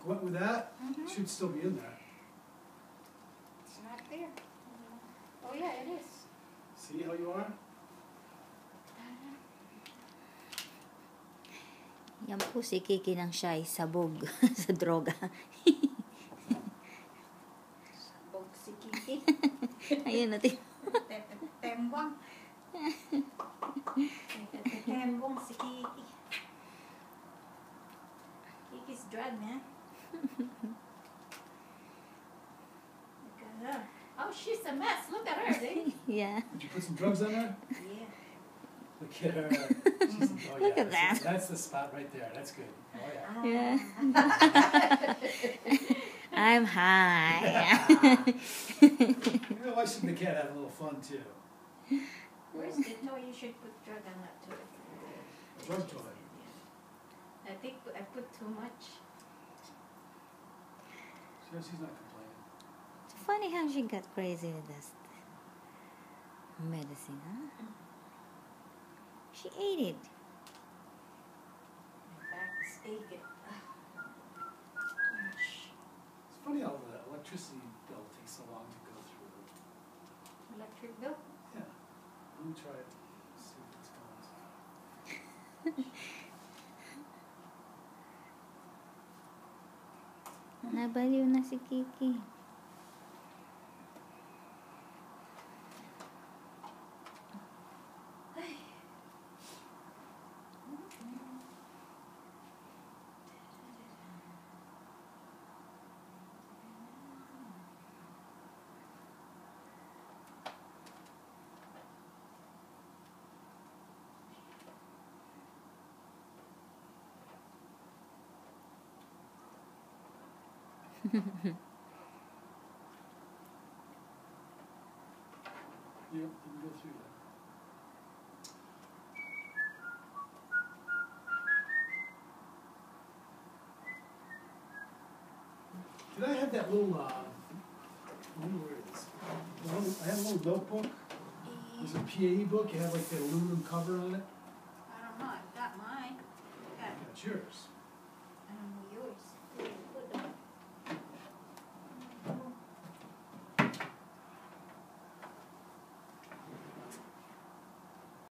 What with that? Should still be in there. It's not there. Oh yeah, it is. See how you are? Yan po si Kiki ng siya'y sabog sa droga. Sabog si Kiki. Ayun natin. Tembong. Tembong si Kiki. Kiki's drug, man. Look at her. Oh, she's a mess. Look at her, eh? Yeah. Did you put some drugs on her? Yeah. Look at her. Look at that. That's the spot right there. That's good. Oh yeah. Yeah. I'm high. You know, why shouldn't the cat have a little fun too? Where's the toy? You should put drug on that toy. Drug toy. I think I put too much. She's not complaining. It's funny how she got crazy with this medicine, huh? She ate it. My back is aching. It's funny how the electricity bill takes so long to go through. Electric bill? Yeah. Let me try it. See if it's going. Nabaliw na si Kiki. Yep, you can go through that. Did I have that little, I wonder where it is. I had a little notebook. There's a PAE book. You have like the aluminum cover on it. I don't know. I've got mine. That's yours.